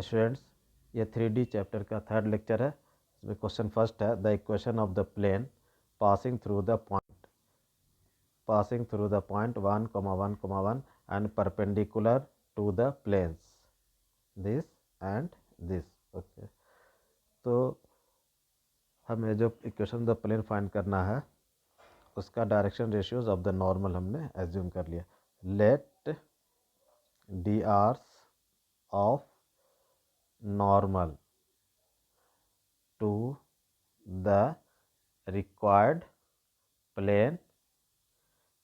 Students, ये 3D chapter का third lecture है। इसमें क्वेश्चन फर्स्ट है, the equation of the plane passing through the point 1,1,1 and perpendicular to the planes this and this. Okay, तो हमें जो equation the plane find करना है उसका direction ratios of the normal हमने एज्यूम कर लिया। Let D R's of normal to the required plane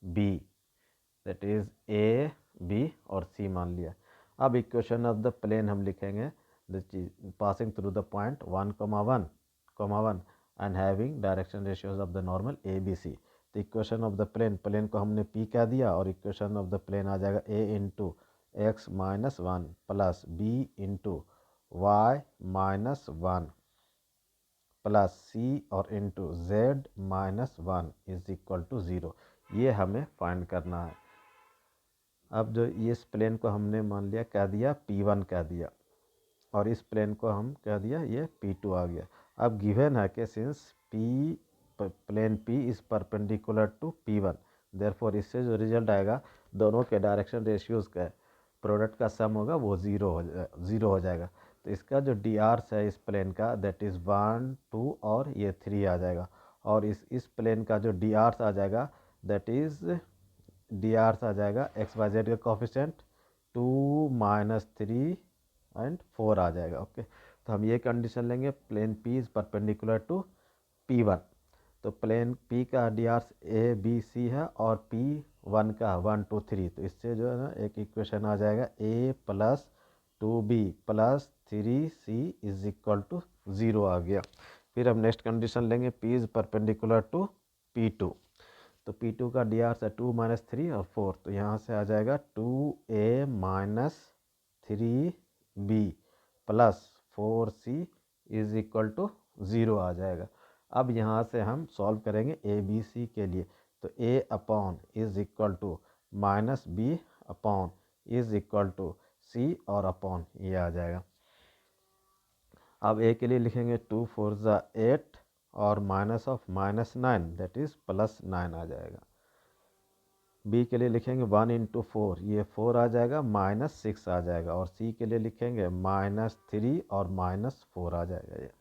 B, that is A, B और C मान लिया। अब इक्वेशन ऑफ द प्लेन हम लिखेंगे passing through the point 1,1,1 and having direction ratios of the normal A B C. तो equation of the plane को हमने P कह दिया और इक्वेशन ऑफ द प्लेन आ जाएगा A into x minus 1 plus B into y minus 1 plus C और into Z minus 1 is equal to 0। ये हमें फाइंड करना है। अब जो इस प्लेन को हमने मान लिया कह दिया P1 कह दिया और इस प्लेन को हम कह दिया ये P2 आ गया। अब गिवन है कि since plane P is perpendicular to P1, therefore इससे जो रिजल्ट आएगा दोनों के डायरेक्शन रेशियोज का प्रोडक्ट का सम होगा वो ज़ीरो हो जाएगा। तो इसका जो डी आर्स है इस प्लेन का दैट इज़ 1, 2 और ये 3 आ जाएगा। और इस प्लेन का जो डी आर्स आ जाएगा दैट इज़ डी आर्स आ जाएगा एक्स वाई जेड का कोफिशिएंट 2, -3 एंड 4 आ जाएगा। ओके, तो हम ये कंडीशन लेंगे plane P is perpendicular to P1। तो प्लेन P का D R's A B C है और P1 का 1, 2, 3। तो इससे जो है ना एक इक्वेशन आ जाएगा A plus 2B plus 3C is equal to 0 आ गया। फिर हम नेक्स्ट कंडीशन लेंगे P is perpendicular to P2। तो P2 का डी आर्स है 2 - 3 और 4। तो यहाँ से आ जाएगा 2A minus 3B plus 4C is equal to 0 आ जाएगा। अब यहाँ से हम सॉल्व करेंगे ए बी सी के लिए। तो A upon is equal to minus B upon is equal to C और अपॉन ये आ जाएगा। अब A के लिए लिखेंगे 2 4 ज़ा 8 और माइनस ऑफ -9 दैट इज़ +9 आ जाएगा। B के लिए लिखेंगे 1 इंटू 4, ये 4 आ जाएगा, -6 आ जाएगा। और C के लिए लिखेंगे -3 और -4 आ जाएगा ये।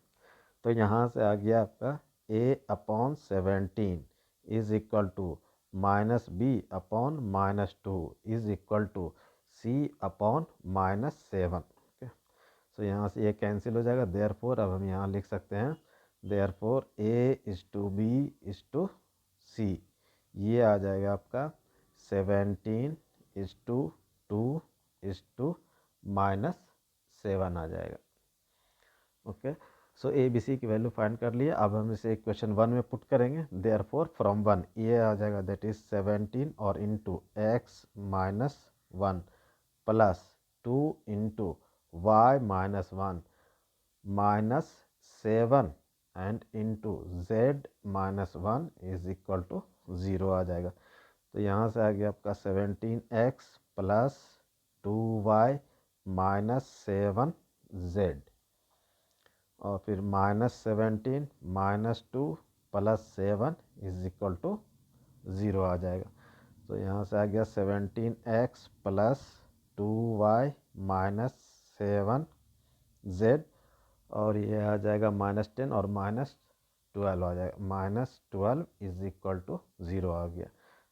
तो यहाँ से आ गया आपका A upon 17 is equal to -B upon -2 is equal to C upon -7। Okay, so यहाँ से ये कैंसिल हो जाएगा। देयरफॉर अब हम यहाँ लिख सकते हैं therefore A is to B is to C। ये आ जाएगा आपका 17 इज टू 2 इज टू -7 आ जाएगा। ओके, सो ए बी सी की वैल्यू फाइंड कर लिए। अब हम इसे इक्वेशन 1 में पुट करेंगे। देयरफॉर फ्रॉम 1 ये आ जाएगा दैट इज 17 और into x minus 1 plus 2 into Y minus 1 minus 7 and into Z minus 1 is equal to 0 आ जाएगा। तो यहाँ से आ गया आपका 17x plus 2y minus 7z और फिर -17 -2 प्लस 7 इज इक्वल टू 0 आ जाएगा। तो यहाँ से आ गया 17x plus 2y minus 7z और ये आ जाएगा -10 और -12 आ जाएगा। -12 इज इक्वल टू 0 आ गया।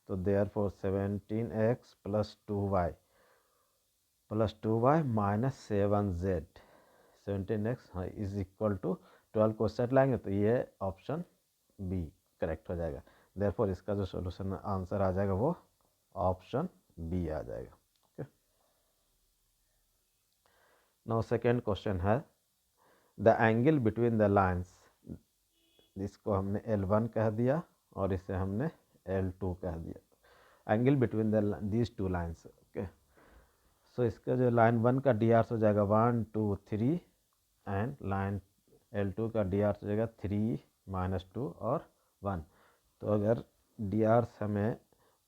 तो therefore 17x plus 2y minus 7z 17x हाँ इज इक्वल टू 12 को सेट लाएंगे तो ये ऑप्शन बी करेक्ट हो जाएगा। देयरफॉर इसका जो सॉल्यूशन आंसर आ जाएगा वो ऑप्शन बी आ जाएगा। ओके, नाउ सेकेंड क्वेश्चन है the angle between the lines. इसको हमने L1 कह दिया और इसे हमने L2 कह दिया। Angle between these two lines. Okay, so इसका जो लाइन 1 का डी आर्स हो जाएगा 1 2 3 एंड लाइन L2 का डी आर्स हो जाएगा 3 -2 और 1। तो अगर डी आर्स हमें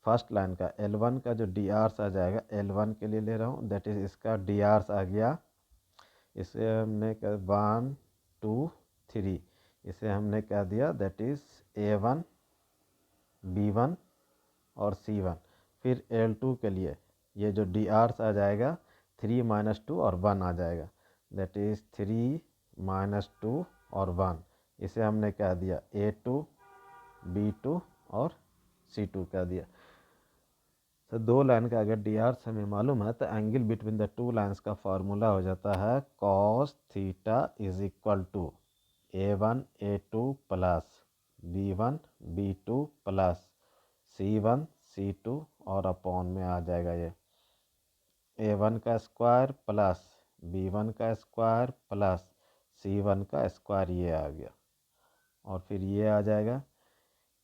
फर्स्ट लाइन का L1 का जो डी आर्स आ जाएगा, L1 के लिए ले रहा हूँ दैट इज़ इसका डी आर्स आ गया इसे हमने क्या 1 2 3, इसे हमने क्या दिया दैट इज़ A1 B1 और C1। फिर L2 के लिए ये जो DRs आ जाएगा 3 - 2 और 1 आ जाएगा, दैट इज़ 3 - 2 और 1। इसे हमने क्या दिया A2 B2 और C2 क्या दिया। तो दो लाइन का अगर DRs हमें मालूम है तो angle between the two lines का फार्मूला हो जाता है cos theta is equal to A1 A2 plus B1 B2 plus C1 C2 और अपॉन में आ जाएगा ये A1 का स्क्वायर प्लस B1 का स्क्वायर प्लस C1 का स्क्वायर, ये आ गया। और फिर ये आ जाएगा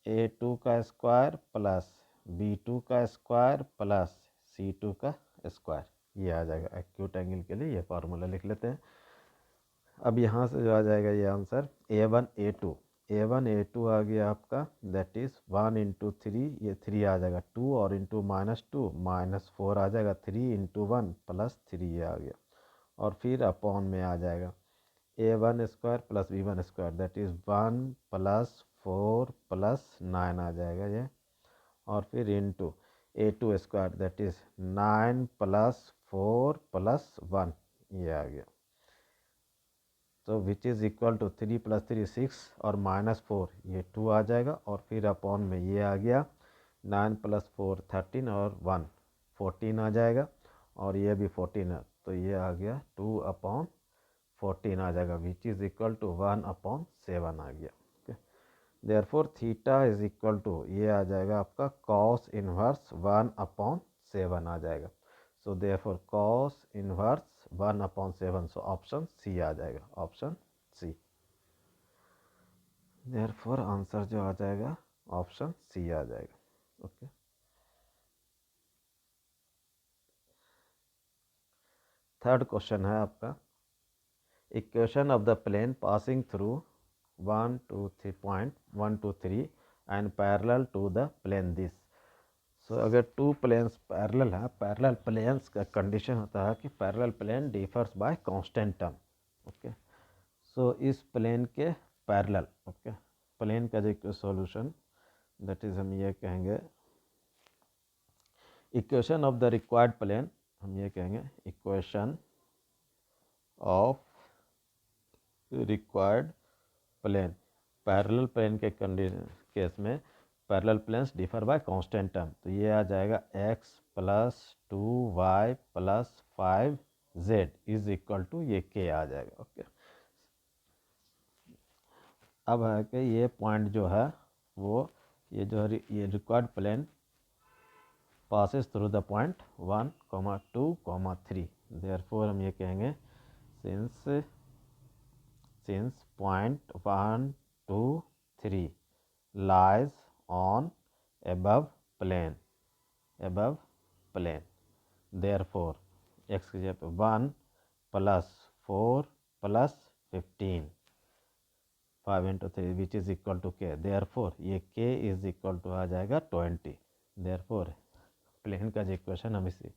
A2 का स्क्वायर प्लस B2 का स्क्वायर प्लस C2 का स्क्वायर, ये आ जाएगा। एक्यूट एंगल के लिए ये फार्मूला लिख लेते हैं। अब यहाँ से जो आ जाएगा ये आंसर A1 A2 आ गया आपका, दैट इज़ 1 × 3, ये 3 आ जाएगा 2 और इंटू -2 -4 आ जाएगा 3 × 1 +3 ये आ गया। और फिर अपॉन में आ जाएगा A1 square plus B1 square, that is 1 + 4 + 9 आ जाएगा ये। और फिर into A2 square, that is 9 + 4 + 1 ये आ गया। तो विच इज़ इक्वल टू 3 + 3 6 और -4 ये 2 आ जाएगा। और फिर अपॉन में ये आ गया 9 + 4 13 और 1 14 आ जाएगा। और ये भी 14 है, तो ये आ गया 2/14 आ जाएगा, विच इज़ इक्वल टू 1/7 आ गया। Therefore theta is equal to ये आ जाएगा आपका cos इनवर्स 1/7 आ जाएगा। So therefore cos inverse 1/7, so option C आ जाएगा, ऑप्शन सी। देयरफॉर आंसर जो आ जाएगा ऑप्शन सी आ जाएगा। ओके, थर्ड क्वेश्चन है आपका, equation of the plane passing through 1 2 3 point 1 2 3 and parallel to the plane this. So अगर टू प्लेन्स पैरेलल है, पैरेलल प्लेन्स का कंडीशन होता है कि parallel plane differs by constant term. Okay, so इस plane के पैरेलल, ओके, प्लेन का जो सॉल्यूशन दैट इज हम ये कहेंगे equation of the required plane, हम ये कहेंगे equation of required plane. Parallel plane के केस में parallel planes differ by constant term, तो ये आ जाएगा x + 2y + 5z is equal to ये k आ जाएगा। ओके, अब है कि ये पॉइंट जो है वो ये जो है ये required plane passes through the point 1, 2, 3। Therefore हम ये कहेंगे since point 1 2 3 lies on above plane therefore x की जगह पे 1 + 4 + 15 5 × 3 which is equal to k। therefore ये k इज इक्वल टू आ जाएगा 20। therefore प्लेन का जो इक्वेशन हम इसी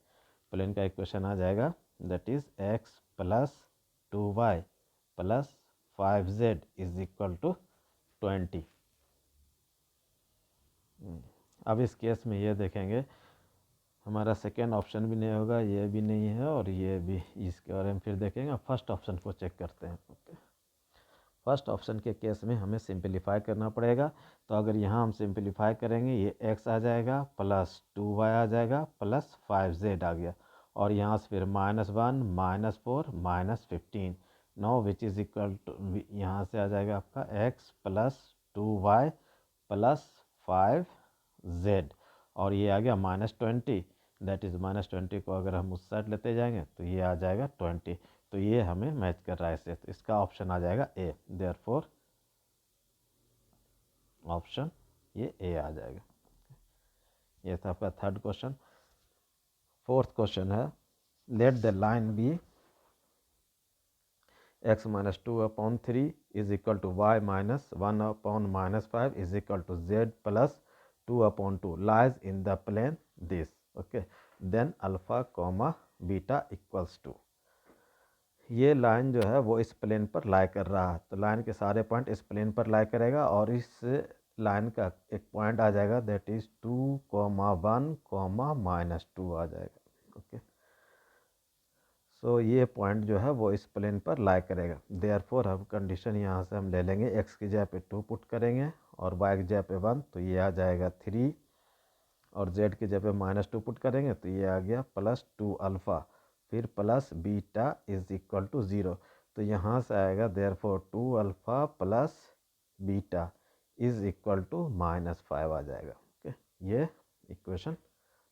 प्लेन का इक्वेशन आ जाएगा that is x + 2y + 5z is equal to 20। अब इस केस में ये देखेंगे हमारा सेकेंड ऑप्शन भी नहीं होगा, ये भी नहीं है और ये भी, इसके बारे में फिर देखेंगे। फर्स्ट ऑप्शन को चेक करते हैं। ओके, फर्स्ट ऑप्शन के केस में हमें सिंपलीफाई करना पड़ेगा। तो अगर यहाँ हम सिंपलीफाई करेंगे ये x आ जाएगा + 2y आ जाएगा + 5z आ गया। और यहाँ से फिर -1 -4 -15 9 विच इज़ इक्वल टू यहाँ से आ जाएगा आपका x + 2y + 5z और ये आ गया -20, दैट इज़ -20 को अगर हम उस साइड लेते जाएंगे तो ये आ जाएगा 20। तो ये हमें मैच कर रहा है इससे, तो इसका ऑप्शन आ जाएगा ए। देयरफॉर ऑप्शन ये ए आ जाएगा। ये था आपका थर्ड क्वेश्चन। फोर्थ क्वेश्चन है let the line be x - 2/3 is equal to y - 1/-5 is equal to z + 2/2 lies in the plane this. Okay, then alpha, beta equals to. ये line जो है वो इस प्लेन पर लाई कर रहा है, तो लाइन के सारे पॉइंट इस प्लेन पर लाई करेगा और इस लाइन का एक पॉइंट आ जाएगा दैट इज 2, 1, -2 आ जाएगा। ओके, सो ये पॉइंट जो है वो इस प्लेन पर लाई करेगा। देयरफॉर हम कंडीशन यहाँ से हम ले लेंगे, x की जगह पे 2 पुट करेंगे और y की जगह पे 1, तो ये आ जाएगा 3, और z की जगह पे -2 पुट करेंगे तो ये आ गया +2 अल्फ़ा, फिर plus beta is equal to 0। तो यहाँ से आएगा therefore 2 alpha plus beta is equal to -5 आ जाएगा। ओके, ये इक्वेशन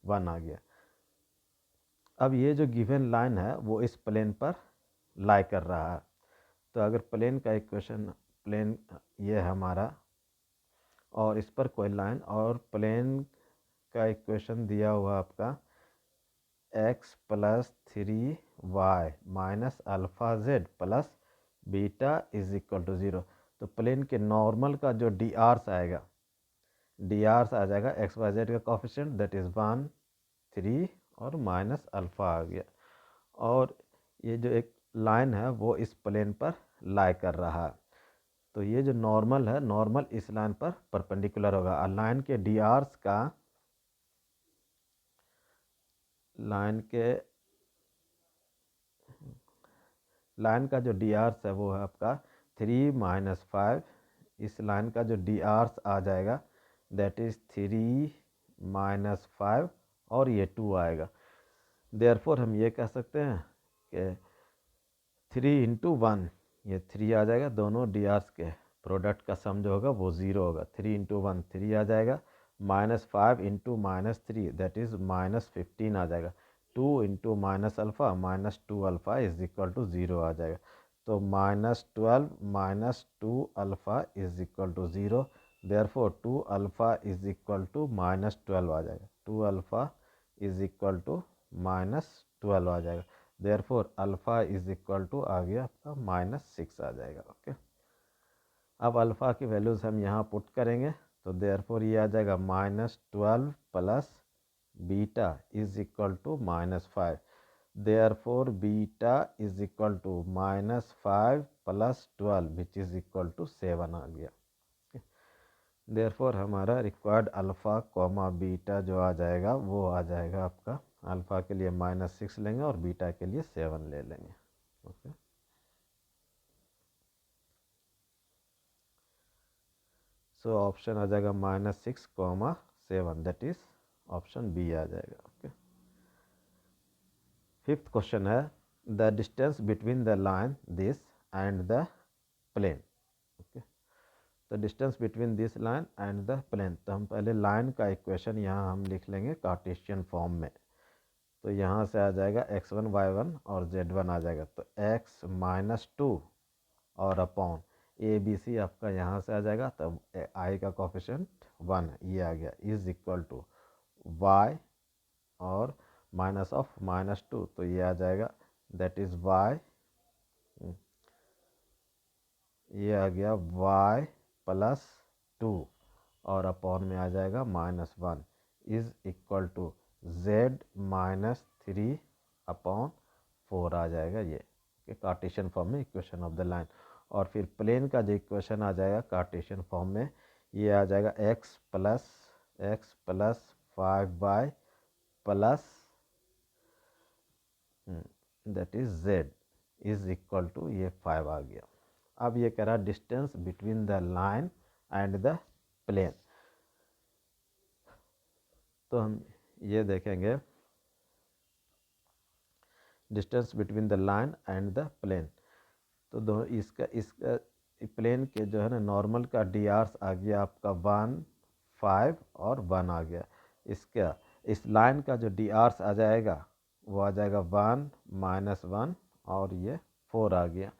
1 आ गया। अब ये जो गिवन लाइन है वो इस प्लेन पर लाई कर रहा है, तो अगर प्लेन का इक्वेशन, प्लेन ये है हमारा और इस पर कोई लाइन और प्लेन का इक्वेशन दिया हुआ आपका x + 3y minus alpha z plus beta is equal to 0। तो प्लेन के नॉर्मल का जो डी आर्स आएगा, डी आर्स आ जाएगा एक्स वाई जेड का कॉफिशेंट दैट इज़ 1, 3 और माइनस अल्फ़ा आ गया। और ये जो एक लाइन है वो इस प्लेन पर लाई कर रहा है, तो ये जो नॉर्मल है, नॉर्मल इस लाइन पर परपेंडिकुलर होगा। और लाइन के डी आर्स का, लाइन का जो डी आर्स है वो है आपका 3 - 5। इस लाइन का जो डी आर्स आ जाएगा दैट इज़ 3 - 5 और ये 2 आएगा। देयरफॉर हम ये कह सकते हैं कि 3 × 1, ये 3 आ जाएगा, दोनों डी आर्स के प्रोडक्ट का सम जो होगा वो 0 होगा। 3 × 1 3 आ जाएगा, -5 × -3 दैट इज़ -15 आ जाएगा। 2 × -alpha -2 alpha is equal to 0 आ जाएगा। तो -12 - 2 alpha is equal to 0। Therefore 2 alpha is equal to -12 आ जाएगा। 2 अल्फ़ा इज इक्वल टू -12 आ जाएगा। Therefore alpha is equal to आ गया आपका -6 आ जाएगा। ओके, अब अल्फ़ा की वैल्यूज़ हम यहाँ पुट करेंगे, तो देयरफॉर ये आ जाएगा -12 plus beta is equal to -5। Therefore beta is equal to -5 + 12 which is equal to 7 आ गया। देयरफॉर हमारा रिक्वायर्ड अल्फ़ा कॉमा बीटा जो आ जाएगा वो आ जाएगा आपका, अल्फ़ा के लिए -6 लेंगे और बीटा के लिए 7 ले लेंगे। ओके, सो ऑप्शन आ जाएगा -6, 7 दैट इज ऑप्शन बी आ जाएगा। ओके, फिफ्थ क्वेश्चन है the distance between the line this and the plane. Okay, तो distance between this line and the plane, तो हम पहले लाइन का इक्वेशन यहाँ हम लिख लेंगे कार्टेशियन फॉर्म में। तो यहाँ से आ जाएगा x1 y1 और z1 आ जाएगा, तो x - 2 और अपॉन ए बी सी आपका यहाँ से आ जाएगा, तब आई का कोफिशिएंट 1 ये आ गया इज इक्वल टू y और -2, तो ये आ जाएगा दैट इज़ y, ये आ गया y + 2 और अपॉन में आ जाएगा -1 is equal to z -3 upon 4 आ जाएगा, ये कार्टेशियन फॉर्म में इक्वेशन ऑफ द लाइन। और फिर प्लेन का जो इक्वेशन आ जाएगा कार्टेशियन फॉर्म में, ये आ जाएगा x + 5y plus that is z is equal to ये 5 आ गया। अब ये कह रहा है distance between the line and the plane, तो हम ये देखेंगे distance between the line and the plane. तो दो इसका प्लेन के जो है ना नॉर्मल का डी आर्स आ गया आपका 1, 5 और 1 आ गया। इसका इस लाइन का जो डी आर्स आ जाएगा वो आ जाएगा 1, -1 और ये 4 आ गया।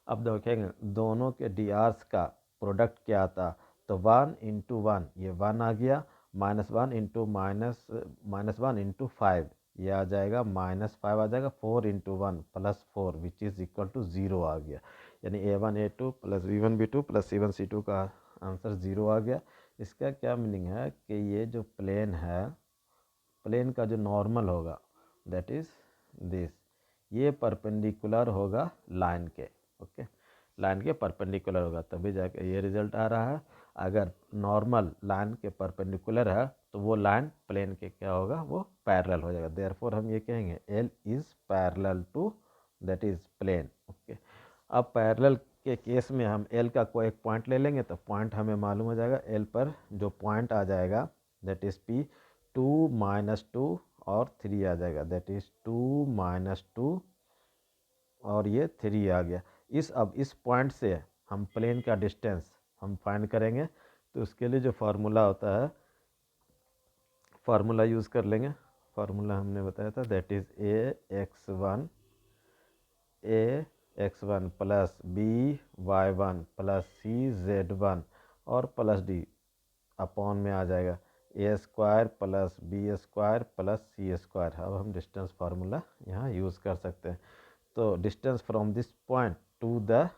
अब देखेंगे दोनों के डी आर्स का प्रोडक्ट क्या आता, तो 1 × 1 ये 1 आ गया, -1 × 5 ये आ जाएगा -5 आ जाएगा, 4 × 1 + 4 विच इज़ इक्वल टू 0 आ गया। यानी a1 a2 + b1 b2 + c1 c2 का आंसर 0 आ गया। इसका क्या मीनिंग है कि ये जो प्लेन है, प्लेन का जो नॉर्मल होगा दैट इज़ दिस, ये परपेंडिकुलर होगा लाइन के, ओके, लाइन के परपेंडिकुलर होगा, तभी जाकर ये रिजल्ट आ रहा है। अगर नॉर्मल लाइन के परपेंडिकुलर है तो वो लाइन प्लेन के क्या होगा, वो पैरेलल हो जाएगा। देयरफॉर हम ये कहेंगे L is parallel to that is plane, okay. अब पैरेलल के केस में हम एल का कोई एक पॉइंट ले लेंगे तो पॉइंट हमें मालूम हो जाएगा। एल पर जो पॉइंट आ जाएगा दैट इज पी, 2 -2 और 3 आ जाएगा, दैट इज 2 -2 और ये 3 आ गया। अब इस पॉइंट से हम प्लेन का डिस्टेंस हम फाइंड करेंगे, तो उसके लिए जो फार्मूला होता है, फार्मूला यूज़ कर लेंगे। फार्मूला हमने बताया था that is a x one plus B y1 plus C z1 और प्लस डी अपॉन में आ जाएगा A² plus B² plus C²। अब हम डिस्टेंस फार्मूला यहाँ यूज़ कर सकते हैं। तो distance from this point to the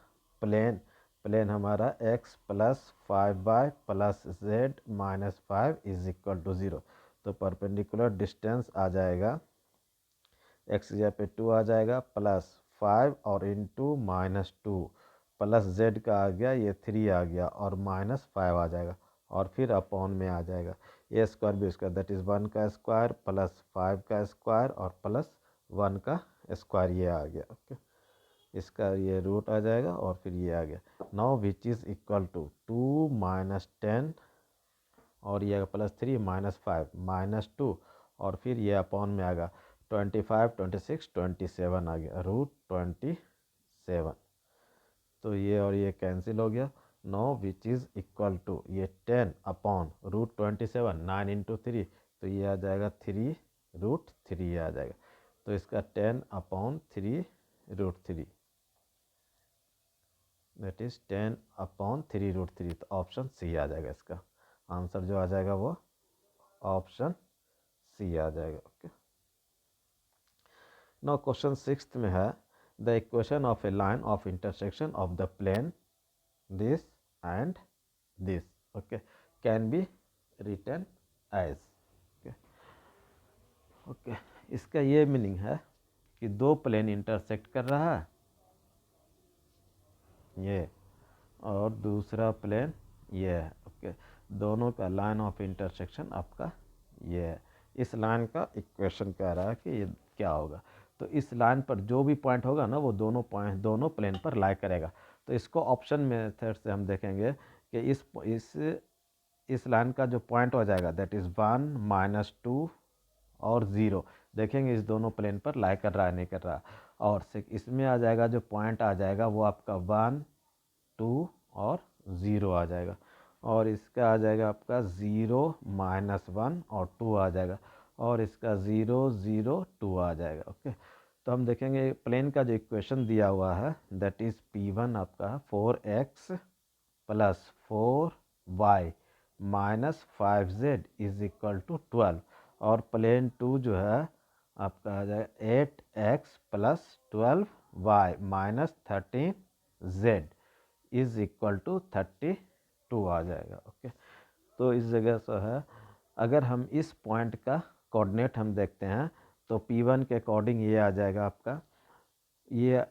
plane, plane हमारा x plus 5y plus z minus 5 is equal to 0। तो परपेंडिकुलर डिस्टेंस आ जाएगा, x जगह पे 2 आ जाएगा प्लस 5 और इंटू -2 प्लस z का आ गया ये 3 आ गया और -5 आ जाएगा और फिर अपॉन में आ जाएगा A² B² दैट इज़ 1 का स्क्वायर प्लस 5 का स्क्वायर और प्लस 1 का स्क्वायर, ये आ गया, ओके। इसका ये रूट आ जाएगा और फिर ये आ गया। Now which is equal to 2 - 10 और ये प्लस 3 -5 -2 और फिर ये अपॉन में आ गया 25 26 27 आ गया, √27। तो ये और ये कैंसिल हो गया। Now which is equal to ये 10 अपॉन √27, 9 × 3, तो ये आ जाएगा 3√3 आ जाएगा। तो इसका 10 अपॉन 3√3 दैट इज 10 अपॉन 3√3। तो ऑप्शन सी आ जाएगा, इसका आंसर जो आ जाएगा वो ऑप्शन सी आ जाएगा, ओके। नाउ क्वेश्चन 6 में है the equation of a line of intersection of the plane this and this, okay, can be written as, okay, okay. इसका ये मीनिंग है कि दो प्लेन इंटरसेक्ट कर रहा है ये, और दूसरा प्लेन ये है, ओके। दोनों का लाइन ऑफ इंटरसेक्शन आपका ये है। इस लाइन का इक्वेशन कह रहा है कि ये क्या होगा। तो इस लाइन पर जो भी पॉइंट होगा ना वो दोनों प्लेन पर लाई करेगा। तो इसको ऑप्शन मेथड से हम देखेंगे कि इस लाइन का जो पॉइंट हो जाएगा दैट इज़ 1 -2 और 0, देखेंगे इस दोनों प्लेन पर लाई कर रहा है नहीं कर रहा। और इसमें आ जाएगा जो पॉइंट आ जाएगा वो आपका 1 2 और 0 आ जाएगा, और इसका आ जाएगा आपका 0 -1 और 2 आ जाएगा, और इसका 0 0 2 आ जाएगा, ओके। तो हम देखेंगे प्लेन का जो इक्वेशन दिया हुआ है दैट इज़ P1 आपका 4x plus 4y minus 5z is equal to 12, और प्लेन 2 जो है आपका आ जाएगा 8x plus 12y minus 13z is equal to 32 आ जाएगा, ओके। तो इस जगह से है, अगर हम इस पॉइंट का कोऑर्डिनेट हम देखते हैं तो P1 के अकॉर्डिंग ये आ जाएगा आपका, ये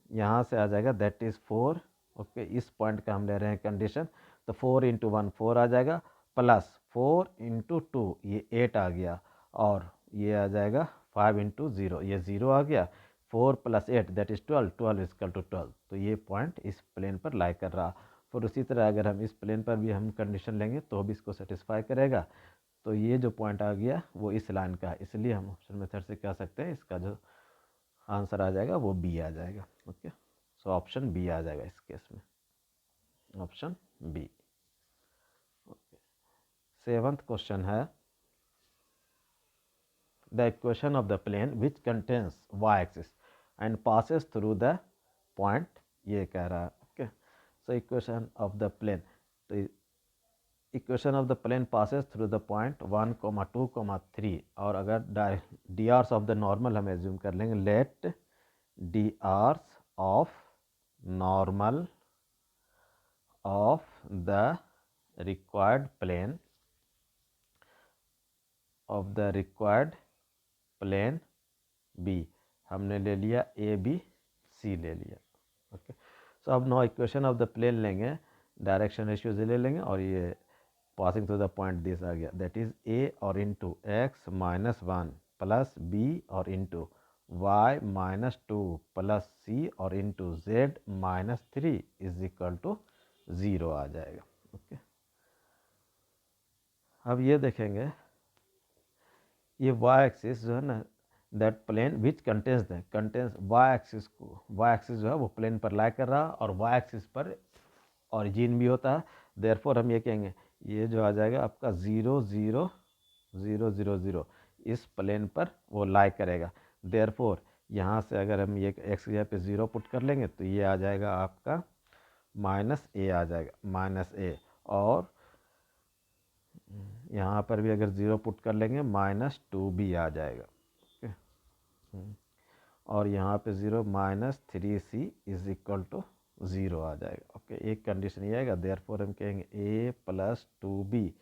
यहाँ से आ जाएगा दैट इज़ 4, ओके। इस पॉइंट का हम ले रहे हैं कंडीशन, तो 4 × 1 4 आ जाएगा प्लस 4 × 2 ये 8 आ गया, और ये आ जाएगा 5 × 0 ये 0 आ गया, 4 + 8 that is 12, 12 is equal to 12। तो ये पॉइंट इस प्लेन पर लाई कर रहा। फिर उसी तरह अगर हम इस प्लेन पर भी हम कंडीशन लेंगे तो भी इसको सेटिस्फाई करेगा। तो ये जो पॉइंट आ गया वो इस लाइन का है, इसलिए हम ऑप्शन मेथड से कह सकते हैं इसका जो आंसर आ जाएगा वो बी आ जाएगा, ओके। सो ऑप्शन बी आ जाएगा इस केस में, option B, okay. 7th question है the equation of the plane which contains y axis and passes through the point, ये कह रहा है, okay. So equation of the plane, तो equation of the plane passes through the point 1, 2, 3, और अगर D R's of the normal हम assume कर लेंगे, let D R's of normal of the required plane B, हमने ले लिया ए बी सी ले लिया। ओके, सो अब now equation of the plane लेंगे, डायरेक्शन रेशियो ले लेंगे और ये passing through the point this आ गया, दैट इज ए और into x minus one plus B और into Y minus two plus C और into Z minus three is equal to 0 आ जाएगा। ओके, अब ये देखेंगे ये वाई एक्सिस जो है ना, that plane which contains Y axis को, वाई एक्सिस जो है वो प्लेन पर लाई कर रहा और वाई एक्सिस पर ओरिजिन भी होता है। देयरफॉर हम ये कहेंगे ये जो आ जाएगा आपका 0 0 0 0 0 इस प्लेन पर वो लाई करेगा। देयरफॉर यहाँ से अगर हम ये एक्स यहाँ पे 0 पुट कर लेंगे तो ये आ जाएगा आपका माइनस ए आ जाएगा, माइनस ए, और यहाँ पर भी अगर 0 पुट कर लेंगे माइनस टू भी आ जाएगा। ओके, और यहाँ पे 0 minus three C is equal to 0 आ जाएगा। ओके, एक कंडीशन ये आएगा, देयरफॉर हम कहेंगे A plus two B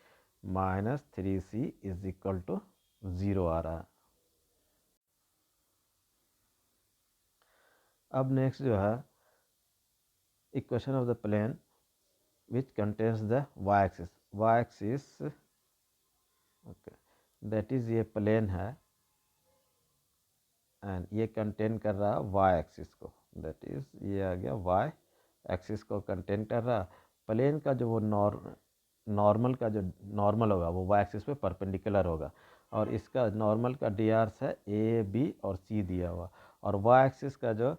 minus three C is equal to 0 आ रहा है। अब नेक्स्ट जो है equation of the plane which contains the y axis, okay, that is ये प्लेन है एंड ये कंटेन कर रहा वाई एक्सिस को, दैट इज ये आ गया वाई एक्सिस को कंटेन कर रहा। प्लेन का जो वो नॉर्मल का जो नॉर्मल होगा वो वाई एक्सिस पे परपेंडिकुलर होगा, और इसका नॉर्मल का डी आर्स है ए बी और सी दिया हुआ, और वाई एक्सिस का जो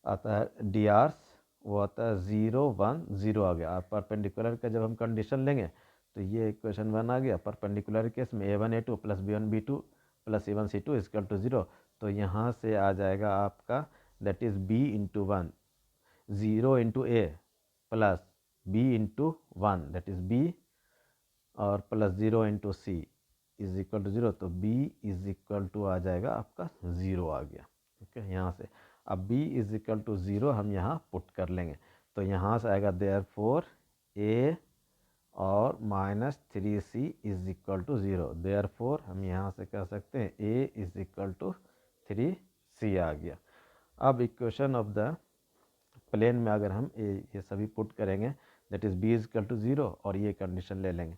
आता है डी आर्स वो आता है 0 1 0 आ गया। परपेंडिकुलर का जब हम कंडीशन लेंगे तो ये इक्वेशन 1 आ गया। परपेंडिकुलर केस में a1 a2 plus b1 b2 plus c1 c2 is equal to 0, तो यहाँ से आ जाएगा आपका that is b into one, 0 into A plus b into one that is b और plus 0 into C is equal to 0, तो b is equal to आ जाएगा आपका 0 आ गया। ओके, यहाँ से अब b इज इक्वल टू 0 हम यहाँ पुट कर लेंगे, तो यहाँ से आएगा देयरफॉर a और minus three C is equal to 0। Therefore हम यहाँ से कह सकते हैं a is equal to 3c आ गया। अब इक्वेशन ऑफ द प्लेन में अगर हम ये सभी पुट करेंगे that is b is equal to 0 और ये कंडीशन ले लेंगे,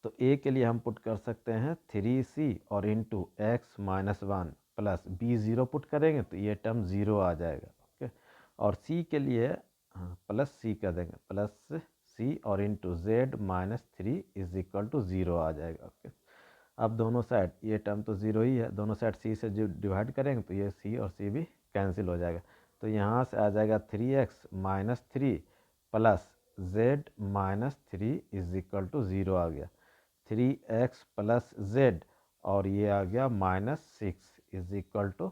तो a के लिए हम पुट कर सकते हैं 3c और into x minus one plus b 0 put करेंगे तो ये टर्म 0 आ जाएगा। ओके, और c के लिए प्लस c कर देंगे, प्लस c और into Z minus three is equal to 0 आ जाएगा। ओके, अब दोनों साइड ये टर्म तो 0 ही है, दोनों साइड c से जो डिवाइड करेंगे तो ये c और c भी कैंसिल हो जाएगा, तो यहाँ से आ जाएगा 3x minus three plus z minus three is equal to 0 आ गया। 3x प्लस जेड और ये आ गया minus six is equal to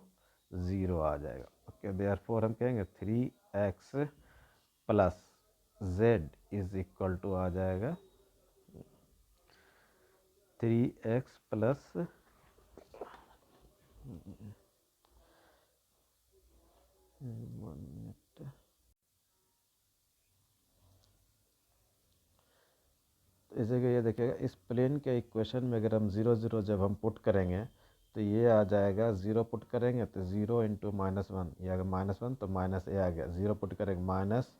0 आ जाएगा। ओके, देयरफॉर हम कहेंगे 3x plus z is equal to आ जाएगा 3x प्लस इसे ये देखिएगा इस प्लेन के इक्वेशन में अगर हम 0 0 जब हम पुट करेंगे तो ये आ जाएगा, 0 पुट करेंगे तो 0 इंटू माइनस वन, ये अगर माइनस वन तो माइनस ए आ गया, 0 पुट करेंगे माइनस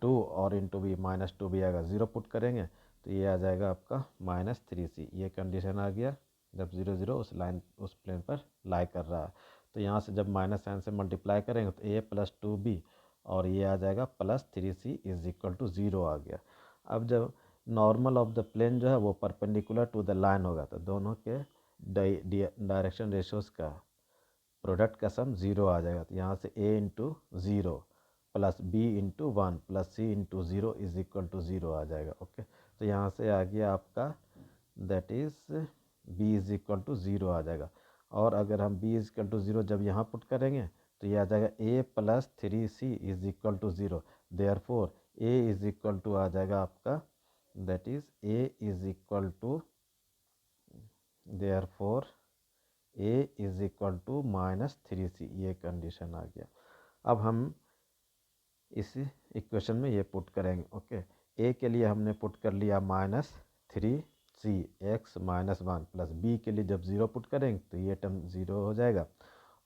टू और इंटू बी माइनस टू भी आएगा, 0 पुट करेंगे तो ये आ जाएगा आपका माइनस थ्री सी, ये कंडीशन आ गया जब 0 0 उस लाइन उस प्लेन पर लाई कर रहा है। तो यहाँ से जब माइनस साइन से मल्टीप्लाई करेंगे तो ए प्लस टू बी और ये आ जाएगा plus three C is equal to 0 आ गया। अब जब नॉर्मल ऑफ द प्लेन जो है वो परपेंडिकुलर टू द लाइन होगा तो दोनों के डायरेक्शन रेशियोज का प्रोडक्ट का सम 0 आ जाएगा, तो यहाँ से a into zero plus B into one plus C into zero is equal to 0 आ जाएगा। ओके, तो यहाँ से आ गया आपका that is b is equal to 0 आ जाएगा, और अगर हम b इज इक्वल टू 0 जब यहाँ पुट करेंगे तो ये आ जाएगा a plus three C is equal to 0। Therefore a is equal to आ जाएगा आपका that is a is equal to therefore a is equal to minus three c, ये कंडीशन आ गया। अब हम इस इक्वेशन में ये पुट करेंगे। ओके, a के लिए हमने पुट कर लिया minus three C X minus one plus B के लिए जब ज़ीरो पुट करेंगे तो ये टर्म ज़ीरो हो जाएगा,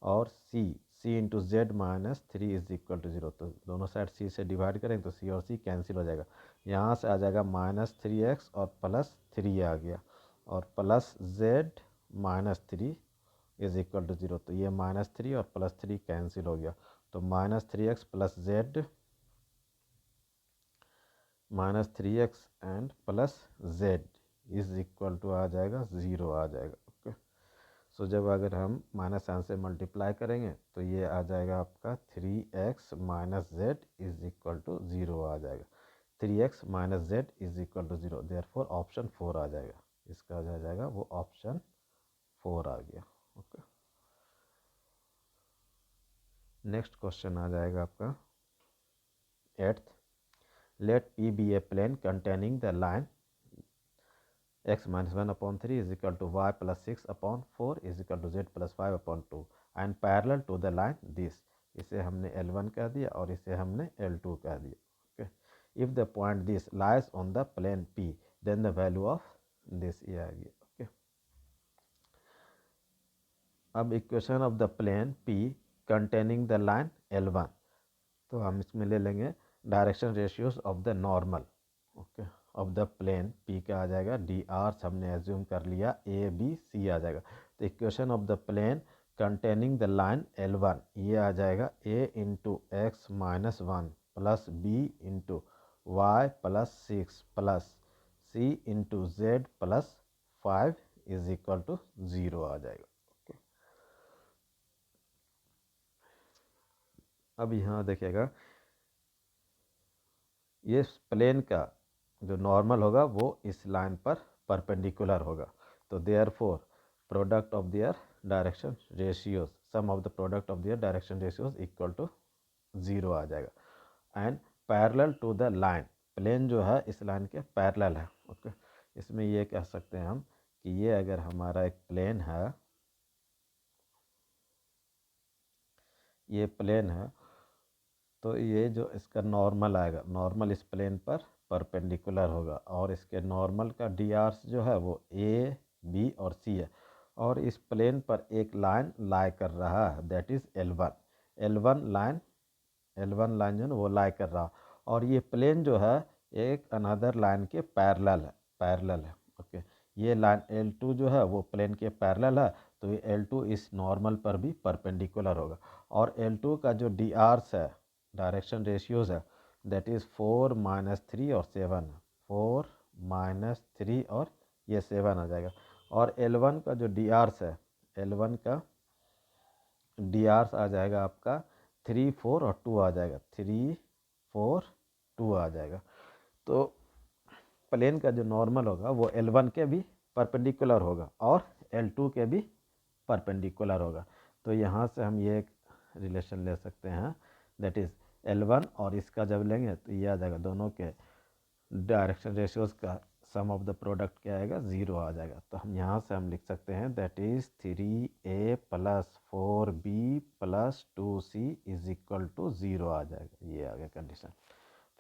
और c into Z minus three is equal to zero, तो दोनों साइड सी से डिवाइड करेंगे तो सी और सी कैंसिल हो जाएगा। यहाँ से आ जाएगा माइनस थ्री एक्स और प्लस थ्री आ गया, और plus z minus three is equal to zero, तो ये माइनस थ्री और प्लस थ्री कैंसिल हो गया, तो minus three x plus z minus three x and plus z is equal to आ जाएगा ज़ीरो आ जाएगा। ओके, सो जब अगर हम माइनस साइन से मल्टीप्लाई करेंगे तो ये आ जाएगा आपका three x minus z is equal to zero आ जाएगा, three x minus z is equal to zero, therefore option four आ जाएगा, इसका आ जाएगा वो ऑप्शन फोर आ गया। ओके, नेक्स्ट क्वेश्चन आ जाएगा आपका eighth, let P be a plane containing the line x minus 1 upon 3 is equal to y plus 6 upon 4 is equal to z plus 5 upon 2 and parallel to the line this, इसे हमने L1 कह दिया और इसे हमने L2 कह दिया। okay, if the point this lies on the plane P then the value of this ये आ गया। okay, अब equation of the plane P containing the line L1, तो हम इसमें ले लेंगे direction ratios of the normal okay of the plane P का आ जाएगा डी आर, हमने एज्यूम कर लिया ए बी सी आ जाएगा, तो equation of the plane containing the line l one ये आ जाएगा a into x minus one plus B into y plus six plus C into z plus five is equal to zero आ जाएगा। अब यहाँ देखिएगा ये प्लेन का जो नॉर्मल होगा वो इस लाइन पर परपेंडिकुलर होगा, तो therefore product of their direction ratios sum of the product of their direction ratios equal to zero आ जाएगा। And parallel to the line, plane जो है इस लाइन के पैरेलल है। ओके, इसमें ये कह सकते हैं हम कि ये अगर हमारा एक प्लेन है, ये प्लेन है, तो ये जो इसका नॉर्मल आएगा, नॉर्मल इस प्लेन पर परपेंडिकुलर होगा, और इसके नॉर्मल का डी आर्स जो है वो ए बी और सी है, और इस प्लेन पर एक लाइन लाई कर रहा है that is L1, L1 line, L1 line जो है वो लाई कर रहा, और ये प्लेन जो है एक अनदर लाइन के पैरेलल है, पैरेलल है। ओके, ये लाइन L2 जो है वो प्लेन के पैरेलल है, तो ये L2 इस नॉर्मल पर भी परपेंडिकुलर होगा, और L2 का जो डी आर्स है डायरेक्शन रेशियोज है that is four minus three और सेवन, फोर माइनस थ्री और ये सेवन आ जाएगा, और L1 का जो डी आर्स है, L1 का डी आर्स आ जाएगा आपका थ्री फोर और टू आ जाएगा, थ्री फोर टू आ जाएगा, तो प्लेन का जो नॉर्मल होगा वो L1 के भी परपेंडिकुलर होगा और L2 के भी परपेंडिकुलर होगा, तो यहाँ से हम ये एक रिलेशन ले सकते हैं दैट इज़ L1 और इसका जब लेंगे तो ये आ जाएगा, दोनों के डायरेक्शन रेशियोज का सम ऑफ द प्रोडक्ट क्या आएगा ज़ीरो आ जाएगा, तो हम यहाँ से हम लिख सकते हैं that is three a plus four b plus two c is equal to zero आ जाएगा, ये आ गया कंडीशन।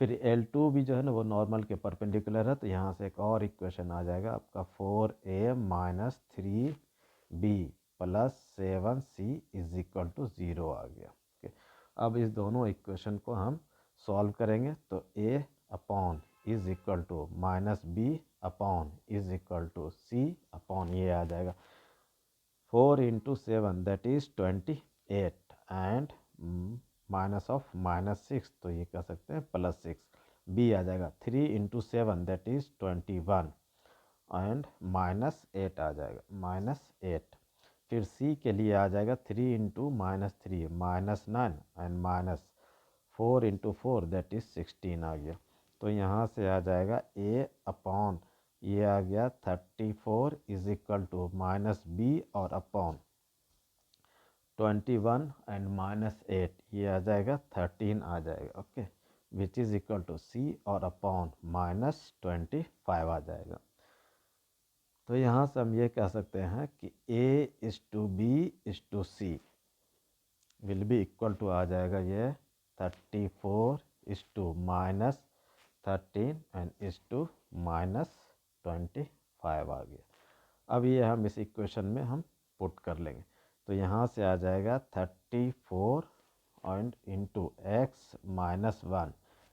फिर L2 भी जो है ना वो नॉर्मल के परपेंडिकुलर है, तो यहाँ से एक और इक्वेशन आ जाएगा आपका four a minus three b plus seven c is equal to zero आ गया। ओके, अब इस दोनों इक्वेशन को हम सॉल्व करेंगे, तो a upon is equal to minus b upon is equal to c upon ये आ जाएगा, four into seven that is 28 and minus of minus six, तो ये कह सकते हैं प्लस सिक्स, बी आ जाएगा three into seven that is 21 and minus eight आ जाएगा, माइनस एट। फिर सी के लिए आ जाएगा three into minus three minus nine and minus four into four that is 16 आ गया, तो यहाँ से आ जाएगा ए अपॉन ये आ गया 34 is equal to minus b और अपॉन 21 एंड माइनस एट ये आ जाएगा 13 आ जाएगा। Okay, which is equal to c और अपॉन माइनस 25 आ जाएगा, तो यहाँ से हम ये कह सकते हैं कि a is to b is to c will be equal to आ जाएगा ये 34 is to minus 13 and is to minus 25 5 आ गया। अब ये हम इस इक्वेशन में हम पुट कर लेंगे, तो यहाँ से आ जाएगा 34 and into x minus 1,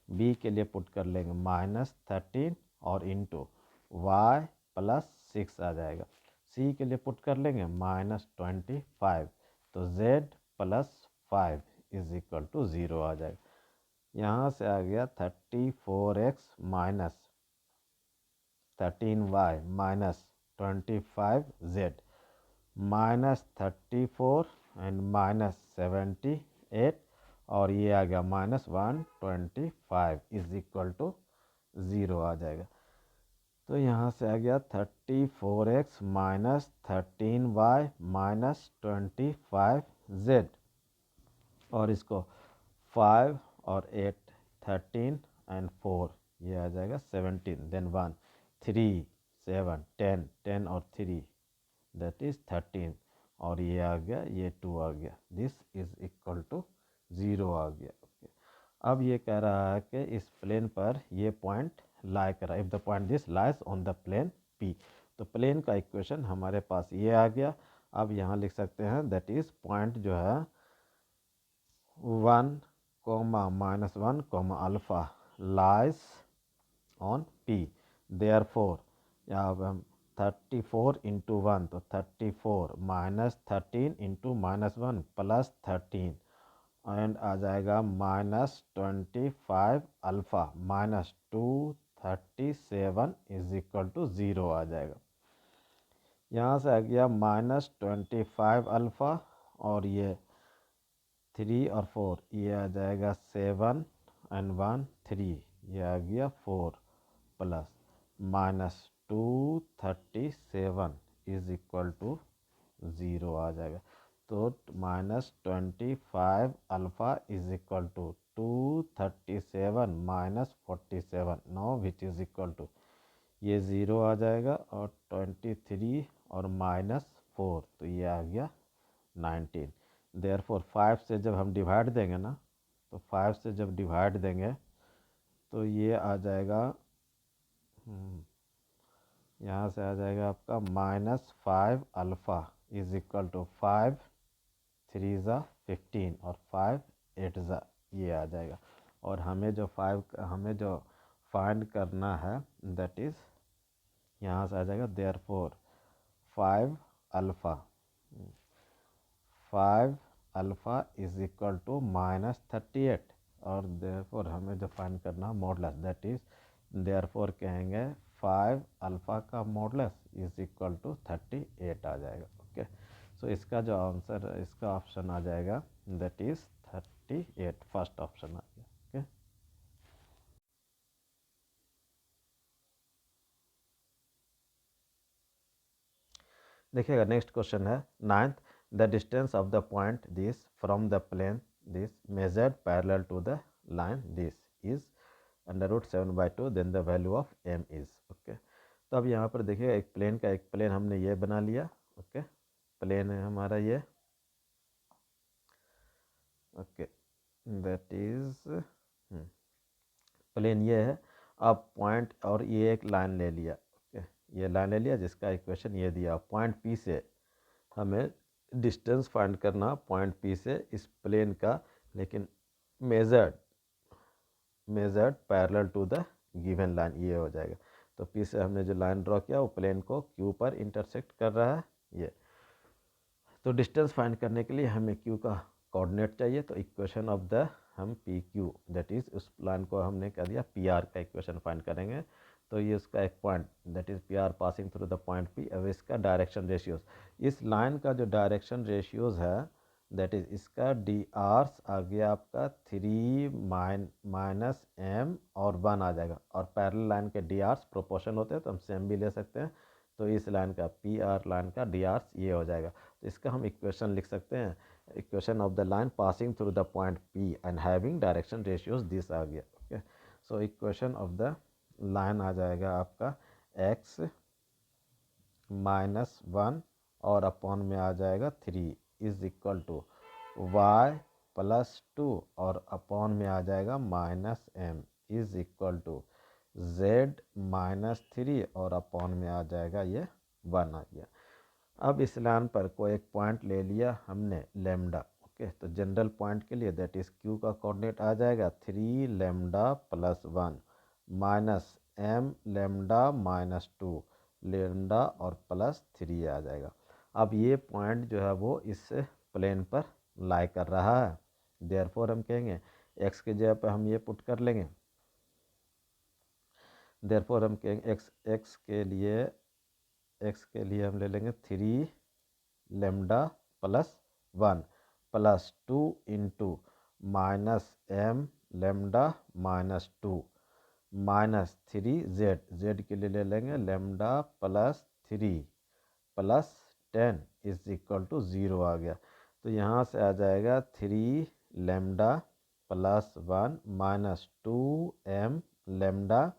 B के लिए पुट कर लेंगे -13 और इंटू वाई प्लस 6 आ जाएगा। सी के लिए पुट कर लेंगे -25, तो z plus 5 is equal to 0 आ जाएगा। यहाँ से आ गया 34x minus 13y minus 25z -34 and -78 और ये आ गया -125 इज इक्वल टू 0 आ जाएगा। तो यहाँ से आ गया 34x minus 13y minus 25z और इसको 5 और 8 13 एंड 4 ये आ जाएगा 17, देन 1 3 7 10 10 और 3 दैट इज 13 और ये आ गया, ये 2 आ गया, दिस इज इक्वल टू 0 आ गया। ओके, अब ये कह रहा है कि इस प्लेन पर ये पॉइंट लाई कर रहा है, if the point this lies on the plane P, तो प्लेन का इक्वेशन हमारे पास ये आ गया। अब यहाँ लिख सकते हैं दैट इज पॉइंट जो है 1, -1, alpha lies on P, therefore यहाँ पे हम 34 इंटू 1 तो 34 -13 इंटू -1 प्लस 13 एंड आ जाएगा -25 अल्फ़ा -237 इज इक्वल टू 0 आ जाएगा। यहाँ से आ गया -25 अल्फ़ा और ये 3 और 4 ये आ जाएगा 7 एंड 1 3 ये आ गया 4 प्लस -237 इज इक्वल टू 0 आ जाएगा। तो -25 alpha is equal to 237 -47 no which is equal to ये 0 आ जाएगा और 23 और -4 तो ये आ गया 19। देयरफॉर 5 से जब हम डिवाइड देंगे ना, तो 5 से जब डिवाइड देंगे तो ये आ जाएगा, यहाँ से आ जाएगा आपका -5 अल्फ़ा इज इक्वल टू 5 3 ज़ा 15 और 5 8 ज़ा ये आ जाएगा। और हमें जो फाइंड करना है दैट इज़ यहाँ से आ जाएगा therefore 5 alpha is equal to -38 और देयरफॉर हमें जो फाइंड करना है मॉडुलस दैट इज़ देयरफॉर कहेंगे 5 अल्फ़ा का मॉडुलस इज इक्वल टू 38 आ जाएगा। ओके, सो इसका जो आंसर इसका ऑप्शन आ जाएगा दैट इज़ 38, फर्स्ट ऑप्शन आ गया। ओके, देखिएगा नेक्स्ट क्वेश्चन है 9th, the distance of the point this from the plane this measured parallel to the line this is √7/2 then the value of m is. Okay, तो अब यहाँ पर देखिएगा एक प्लेन हमने ये बना लिया। ओके, प्लेन है हमारा ये। ओके, दैट इज प्लेन ये है। अब पॉइंट और ये एक लाइन ले लिया। ओके, ये लाइन ले लिया जिसका इक्वेशन ये दिया। पॉइंट P से हमें डिस्टेंस फाइंड करना पॉइंट P से इस प्लेन का, लेकिन measured parallel to the given line ये हो जाएगा। तो P से हमने जो लाइन ड्रॉ किया वो प्लेन को Q पर इंटरसेक्ट कर रहा है ये। तो डिस्टेंस फाइंड करने के लिए हमें Q का कोऑर्डिनेट चाहिए, तो इक्वेशन ऑफ द हम PQ दैट इज़ उस लाइन को हमने कह दिया PR का इक्वेशन फाइंड करेंगे। तो ये उसका एक point that is PR passing through the point P। अब इसका डायरेक्शन रेशियोज, इस लाइन का जो डायरेक्शन रेशियोज है दैट इज़ इसका DRs आ गया आपका 3 माइनस M और 1 आ जाएगा। और पैरेलल लाइन के DRs प्रोपोर्शन होते हैं तो हम सेम भी ले सकते हैं। तो इस लाइन का PR लाइन का DRs ये हो जाएगा। तो इसका हम इक्वेशन लिख सकते हैं, equation of the line passing through the point P and having direction ratios this आ गया। Okay, so equation of the line आ जाएगा आपका x -1 और अपॉन में आ जाएगा 3 इज इक्वल टू y +2 और अपॉन में आ जाएगा -m is equal to z -3 और अपॉन में आ जाएगा ये 1 आ गया। अब इस लाइन पर कोई एक पॉइंट ले लिया हमने लेमडा, ओके, तो जनरल पॉइंट के लिए दैट इज़ क्यू का कोऑर्डिनेट आ जाएगा 3 lambda plus 1 minus m lambda minus 2 lambda और प्लस 3 आ जाएगा। अब ये पॉइंट जो है वो इस प्लेन पर लाई कर रहा है, देयरफॉर हम कहेंगे x की जगह पर हम ये पुट कर लेंगे, देयरफॉर हम कहेंगे x के लिए हम ले लेंगे 3 lambda plus 1 plus 2 into minus m lambda minus 2 minus 3 z के लिए ले लेंगे lambda plus 3 plus 10 is equal to 0 आ गया। तो यहाँ से आ जाएगा 3 lambda plus 1 minus 2m lambda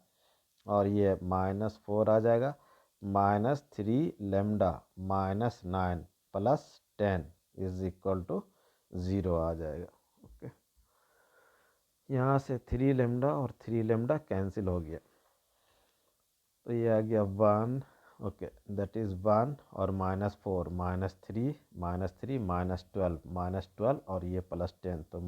और ये -4 आ जाएगा minus 3 lambda minus 9 plus 10 is equal to 0 आ जाएगा। ओके, यहाँ से 3 लेमडा और 3 लेमडा कैंसिल हो गया, तो ये आ गया 1, ओके, दैट इज़ 1 और -4 -3 -12 और ये प्लस 10, तो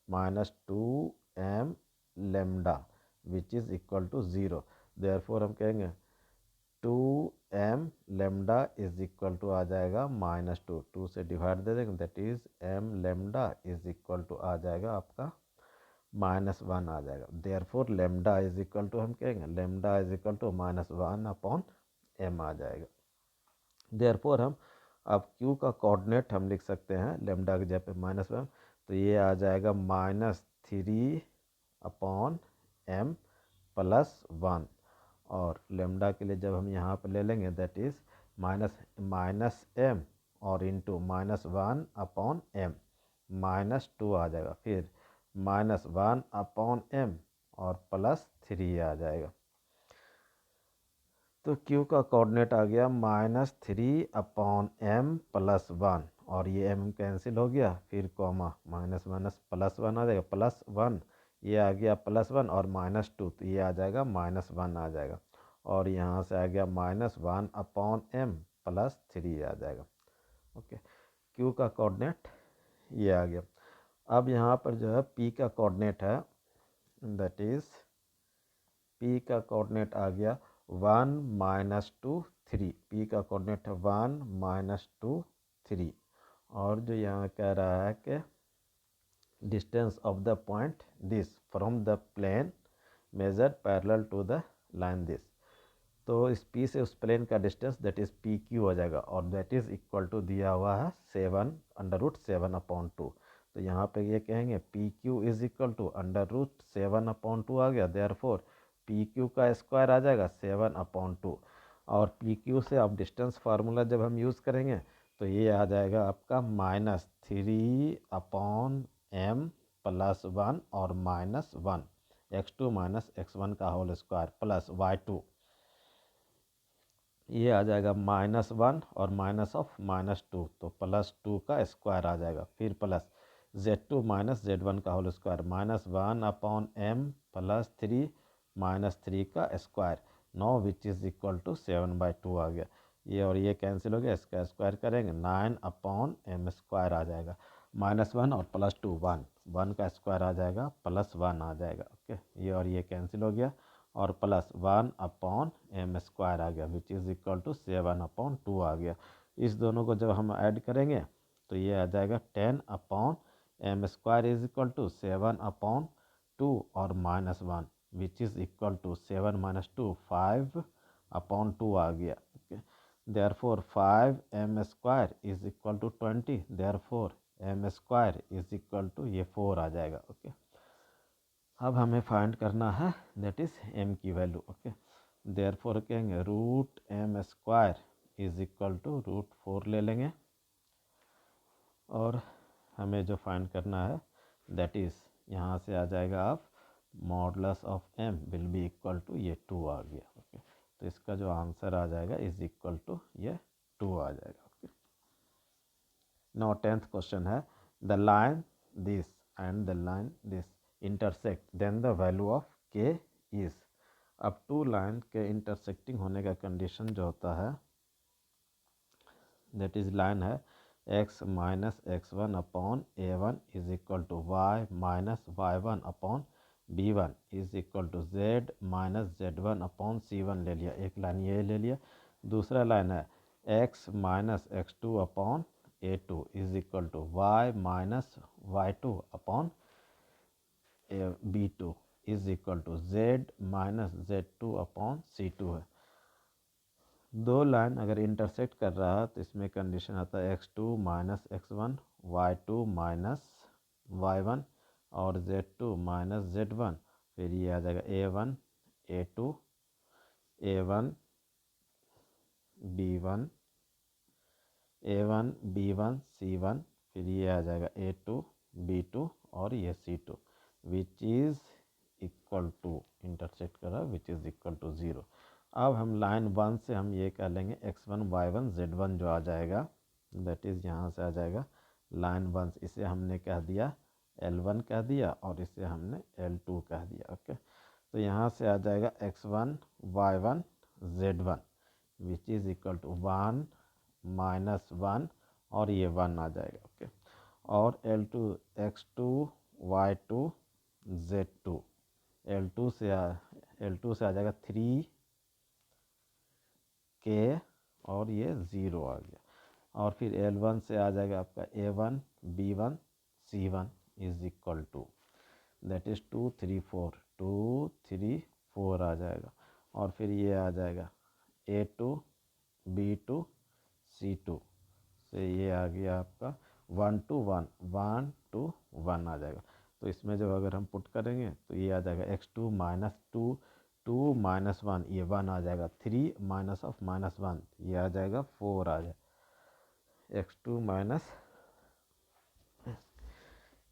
-2 m lambda which is equal to 0। Therefore हम कहेंगे 2m lambda is equal to आ जाएगा -2 से डिवाइड दे देंगे, that is m lambda is equal to आ जाएगा आपका -1 आ जाएगा। Therefore lambda is equal to हम कहेंगे lambda is equal to -1 upon m आ जाएगा। देयरफॉर हम अब q का कोऑर्डिनेट हम लिख सकते हैं लेमडा की जगह पे -1, तो ये आ जाएगा -3 अपॉन m प्लस 1 और लेमडा के लिए जब हम यहाँ पर ले लेंगे दैट इज़ माइनस m और इंटू -1 अपॉन m -2 आ जाएगा, फिर -1 अपॉन m और प्लस 3 आ जाएगा। तो q का कोऑर्डिनेट आ गया -3 अपॉन m प्लस 1 और ये m कैंसिल हो गया, फिर कॉमा माइनस माइनस प्लस 1 आ जाएगा, प्लस 1 ये आ गया प्लस 1 और -2 तो ये आ जाएगा -1 आ जाएगा और यहाँ से आ गया -1 अपॉन m प्लस 3 आ जाएगा। ओके, q का कोऑर्डिनेट ये आ गया। अब यहाँ पर जो है p का कोऑर्डिनेट है, दैट इज़ p का कोऑर्डिनेट आ गया 1 -2 3, p का कोऑर्डिनेट है 1 -2 3 और जो यहाँ कह रहा है कि distance of the point this from the plane measure parallel to the line this, तो इस P से उस प्लेन का डिस्टेंस दैट इज़ PQ हो जाएगा और दैट इज़ इक्वल टू दिया हुआ है 7/7/2। तो यहाँ पे ये कहेंगे PQ इज इक्वल टू √7/2 आ गया, देयरफॉर PQ का स्क्वायर आ जाएगा 7/2 और PQ से अब डिस्टेंस फार्मूला जब हम यूज़ करेंगे तो ये आ जाएगा आपका -3/m प्लस 1 और -1 x2 - x1 का होल स्क्वायर प्लस y2, ये आ जाएगा -1 और माइनस ऑफ -2 तो +2 का स्क्वायर आ जाएगा, फिर प्लस z2 - z1 का whole square -1 upon m plus 3 -3 का square 9 which is equal to 7/2 आ गया। ये और ये कैंसिल हो गया, इसका स्क्वायर करेंगे 9 अपॉन m स्क्वायर आ जाएगा, -1 और +2 1 का स्क्वायर आ जाएगा +1 आ जाएगा। ओके, ये और ये कैंसिल हो गया और प्लस 1 अपॉन m स्क्वायर आ गया विच इज़ इक्वल टू 7/2 आ गया। इस दोनों को जब हम ऐड करेंगे तो ये आ जाएगा 10 upon m square is equal to 7/2 और -1 विच इज़ इक्वल टू 7 - 2 5/2 आ गया। Okay, therefore 5m square is equal to 20, therefore m square is equal to ये 4 आ जाएगा। ओके, अब हमें फाइंड करना है दैट इज़ m की वैल्यू। ओके, देयरफॉर कहेंगे √m square is equal to √4 ले लेंगे और हमें जो फाइंड करना है दैट इज़ यहाँ से आ जाएगा आप modulus of m will be equal to ये 2 आ गया। ओके, तो इसका जो आंसर आ जाएगा इज इक्वल टू ये 2 आ जाएगा। ओके, नाउ 10th क्वेश्चन है the line this and the line this intersect then the value of k is, अब टू लाइन के इंटरसेक्टिंग होने का कंडीशन जो होता है दैट इज लाइन है x minus x1 upon a1 is equal to y minus y1 upon b1 is equal to z minus z1 upon c1 ले लिया, एक लाइन ये ले लिया। दूसरा लाइन है x minus x2 upon a2 is equal to y minus y2 upon b2 is equal to z minus z2 upon c2 है। दो लाइन अगर इंटरसेक्ट कर रहा है तो इसमें कंडीशन आता है x2 minus x1 y2 minus y1 और z2 माइनस z1। फिर ये आ जाएगा a1 a2 a1 b1 a1 b1 c1। फिर ये आ जाएगा a2 b2 और ये c2 which is equal to intersect कर रहा है विच इज़ इक्वल टू 0। अब हम लाइन 1 से हम ये कह लेंगे x1 y1 z1 जो आ जाएगा दैट इज़ यहाँ से आ जाएगा लाइन 1, इसे हमने कह दिया L1 कह दिया और इसे हमने L2 कह दिया। ओके, तो यहाँ से आ जाएगा x1 y1 z1 which is equal to 1 minus 1 और ये 1 आ जाएगा। ओके, और L2 x2 y2 z2 L2 से आ जाएगा 3 k और ये 0 आ गया। और फिर L1 से आ जाएगा आपका a1 b1 c1 is equal to that is 2 3 4 2 3 4 आ जाएगा। और फिर ये आ जाएगा a2 b2 c2 से ये आ गया आपका 1 to 1 1 to 1 आ जाएगा। तो इसमें जब अगर हम पुट करेंगे तो ये आ जाएगा x2 माइनस 2 2 माइनस 1 ये 1 आ जाएगा, 3 माइनस ऑफ माइनस 1 ये आ जाएगा 4 आ जाएगा। x2 माइनस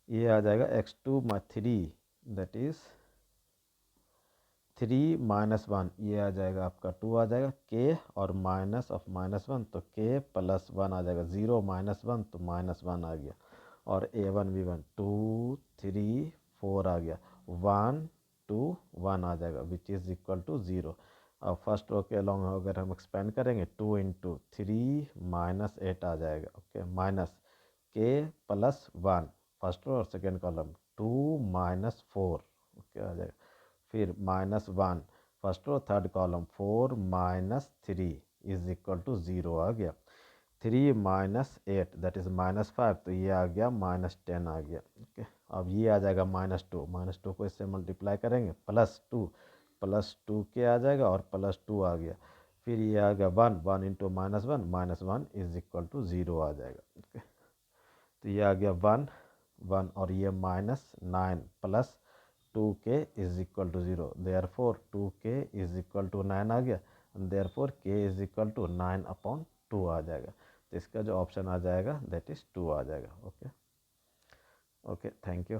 ये आ जाएगा x2 3 दैट इज़ 3 माइनस 1 ये आ जाएगा आपका 2 आ जाएगा k और माइनस ऑफ माइनस 1 तो k प्लस 1 आ जाएगा, 0 माइनस 1 तो माइनस 1 आ गया। और a1 b1 2 3 4 आ गया, 1 2 1 आ जाएगा विच इज़ इक्वल टू 0। अब फर्स्ट रो के अलॉन्ग अगर हम एक्सपेंड करेंगे 2 इंटू 3 माइनस 8 आ जाएगा। Okay, minus k plus 1 first row और सेकेंड कॉलम 2 माइनस 4 ओके आ जाएगा। फिर minus 1 first row third column 4 minus 3 is equal to 0 आ गया। 3 माइनस 8 दैट इज़ माइनस 5 तो ये आ गया माइनस 10 आ गया। ओके, अब ये आ जाएगा माइनस 2 को इससे मल्टीप्लाई करेंगे प्लस टू के आ जाएगा और प्लस 2 आ गया। फिर ये आ गया 1 into minus 1 is equal to 0 आ जाएगा। ओके, तो ये आ गया 1 और ये minus 9 plus 2k is equal to 0, therefore 2k is equal to 9 आ गया, therefore k is equal to 9 upon 2 आ जाएगा। तो इसका जो ऑप्शन आ जाएगा दैट इज़ 2 आ जाएगा। Okay okay, thank you.